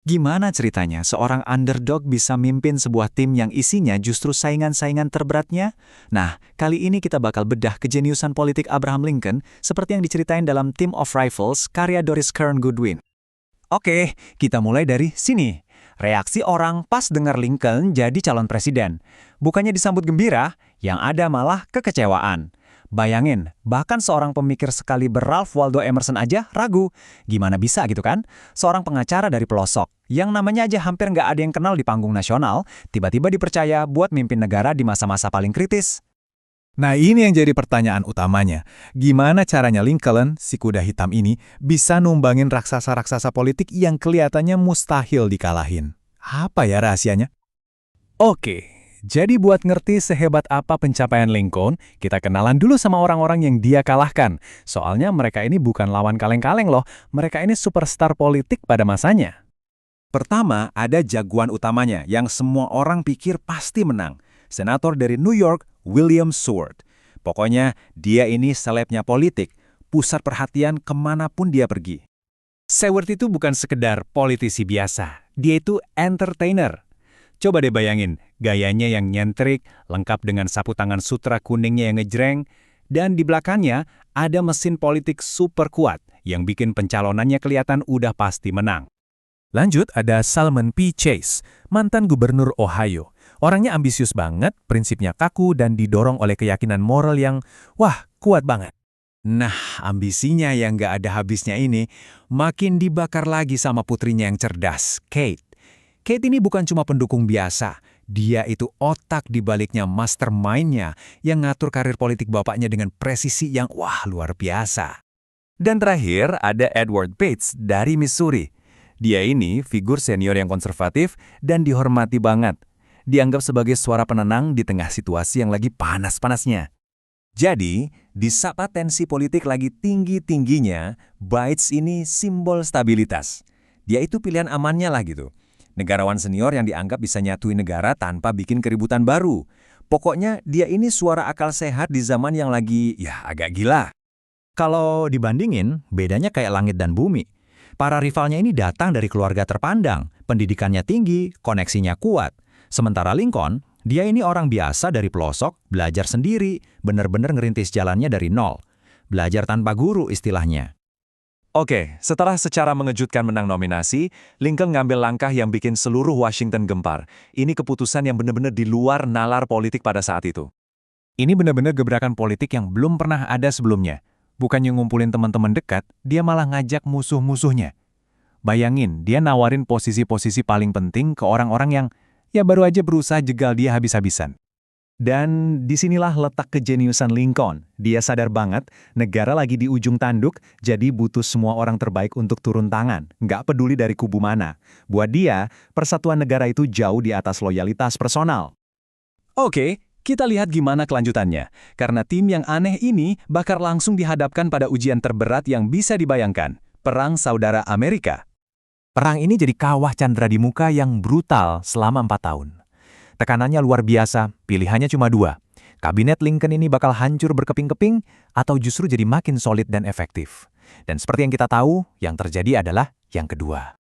Gimana ceritanya seorang underdog bisa mimpin sebuah tim yang isinya justru saingan-saingan terberatnya? Nah, kali ini kita bakal bedah kejeniusan politik Abraham Lincoln seperti yang diceritain dalam Team of Rivals karya Doris Kearns Goodwin. Oke, kita mulai dari sini. Reaksi orang pas dengar Lincoln jadi calon presiden. Bukannya disambut gembira, yang ada malah kekecewaan. Bayangin, bahkan seorang pemikir sekaliber Ralph Waldo Emerson aja ragu. Gimana bisa gitu kan? Seorang pengacara dari pelosok, yang namanya aja hampir nggak ada yang kenal di panggung nasional, tiba-tiba dipercaya buat mimpin negara di masa-masa paling kritis. Nah, ini yang jadi pertanyaan utamanya. Gimana caranya Lincoln, si kuda hitam ini, bisa numbangin raksasa-raksasa politik yang kelihatannya mustahil dikalahin? Apa ya rahasianya? Oke, jadi buat ngerti sehebat apa pencapaian Lincoln, kita kenalan dulu sama orang-orang yang dia kalahkan. Soalnya mereka ini bukan lawan kaleng-kaleng loh, mereka ini superstar politik pada masanya. Pertama, ada jagoan utamanya yang semua orang pikir pasti menang. Senator dari New York, William Seward. Pokoknya, dia ini selebnya politik, pusat perhatian kemanapun dia pergi. Seward itu bukan sekedar politisi biasa, dia itu entertainer. Coba deh bayangin, gayanya yang nyentrik, lengkap dengan sapu tangan sutra kuningnya yang ngejreng, dan di belakangnya ada mesin politik super kuat yang bikin pencalonannya kelihatan udah pasti menang. Lanjut ada Salmon P. Chase, mantan gubernur Ohio. Orangnya ambisius banget, prinsipnya kaku dan didorong oleh keyakinan moral yang, wah, kuat banget. Nah, ambisinya yang gak ada habisnya ini, makin dibakar lagi sama putrinya yang cerdas, Kate. Kate ini bukan cuma pendukung biasa, dia itu otak di baliknya mastermind-nya yang ngatur karir politik bapaknya dengan presisi yang wah luar biasa. Dan terakhir ada Edward Bates dari Missouri. Dia ini figur senior yang konservatif dan dihormati banget. Dianggap sebagai suara penenang di tengah situasi yang lagi panas-panasnya. Jadi, di saat tensi politik lagi tinggi-tingginya, Bates ini simbol stabilitas. Dia itu pilihan amannya lah gitu. Negarawan senior yang dianggap bisa nyatuin negara tanpa bikin keributan baru. Pokoknya dia ini suara akal sehat di zaman yang lagi, ya agak gila. Kalau dibandingin, bedanya kayak langit dan bumi. Para rivalnya ini datang dari keluarga terpandang, pendidikannya tinggi, koneksinya kuat. Sementara Lincoln, dia ini orang biasa dari pelosok, belajar sendiri, bener-bener ngerintis jalannya dari nol. Belajar tanpa guru istilahnya. Oke, setelah secara mengejutkan menang nominasi, Lincoln ngambil langkah yang bikin seluruh Washington gempar. Ini keputusan yang benar-benar di luar nalar politik pada saat itu. Ini benar-benar gebrakan politik yang belum pernah ada sebelumnya. Bukannya ngumpulin teman-teman dekat, dia malah ngajak musuh-musuhnya. Bayangin, dia nawarin posisi-posisi paling penting ke orang-orang yang ya baru aja berusaha jegal dia habis-habisan. Dan disinilah letak kejeniusan Lincoln. Dia sadar banget, negara lagi di ujung tanduk, jadi butuh semua orang terbaik untuk turun tangan. Nggak peduli dari kubu mana. Buat dia, persatuan negara itu jauh di atas loyalitas personal. Oke, kita lihat gimana kelanjutannya. Karena tim yang aneh ini bakal langsung dihadapkan pada ujian terberat yang bisa dibayangkan. Perang Saudara Amerika. Perang ini jadi kawah candra di muka yang brutal selama 4 tahun. Tekanannya luar biasa, pilihannya cuma 2. Kabinet Lincoln ini bakal hancur berkeping-keping atau justru jadi makin solid dan efektif. Dan seperti yang kita tahu, yang terjadi adalah yang kedua.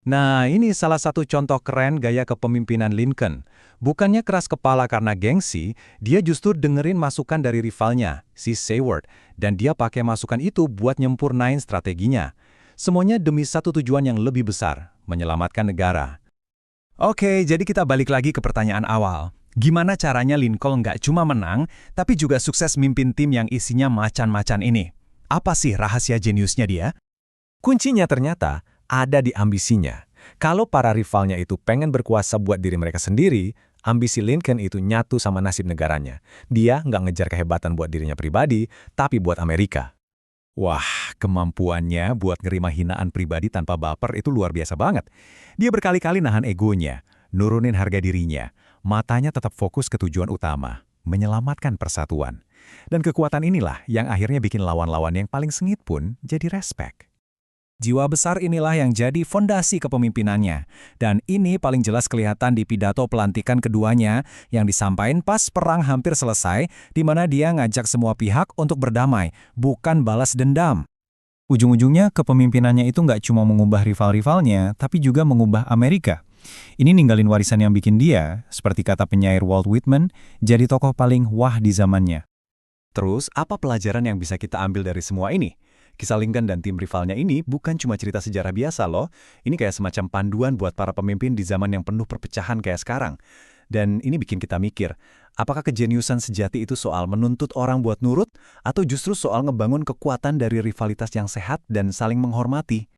Nah, ini salah satu contoh keren gaya kepemimpinan Lincoln. Bukannya keras kepala karena gengsi, dia justru dengerin masukan dari rivalnya, si Seward, dan dia pakai masukan itu buat nyempurnain strateginya. Semuanya demi satu tujuan yang lebih besar, menyelamatkan negara. Oke, jadi kita balik lagi ke pertanyaan awal. Gimana caranya Lincoln nggak cuma menang, tapi juga sukses mimpin tim yang isinya macan-macan ini? Apa sih rahasia jeniusnya dia? Kuncinya ternyata ada di ambisinya. Kalau para rivalnya itu pengen berkuasa buat diri mereka sendiri, ambisi Lincoln itu nyatu sama nasib negaranya. Dia nggak ngejar kehebatan buat dirinya pribadi, tapi buat Amerika. Wah, kemampuannya buat nerima hinaan pribadi tanpa baper itu luar biasa banget. Dia berkali-kali nahan egonya, nurunin harga dirinya, matanya tetap fokus ke tujuan utama, menyelamatkan persatuan. Dan kekuatan inilah yang akhirnya bikin lawan-lawan yang paling sengit pun jadi respek. Jiwa besar inilah yang jadi fondasi kepemimpinannya. Dan ini paling jelas kelihatan di pidato pelantikan keduanya yang disampaikan pas perang hampir selesai, di mana dia ngajak semua pihak untuk berdamai, bukan balas dendam. Ujung-ujungnya kepemimpinannya itu nggak cuma mengubah rival-rivalnya, tapi juga mengubah Amerika. Ini ninggalin warisan yang bikin dia, seperti kata penyair Walt Whitman, jadi tokoh paling wah di zamannya. Terus, apa pelajaran yang bisa kita ambil dari semua ini? Kisah Lincoln dan tim rivalnya ini bukan cuma cerita sejarah biasa loh. Ini kayak semacam panduan buat para pemimpin di zaman yang penuh perpecahan kayak sekarang. Dan ini bikin kita mikir, apakah kejeniusan sejati itu soal menuntut orang buat nurut, atau justru soal ngebangun kekuatan dari rivalitas yang sehat dan saling menghormati?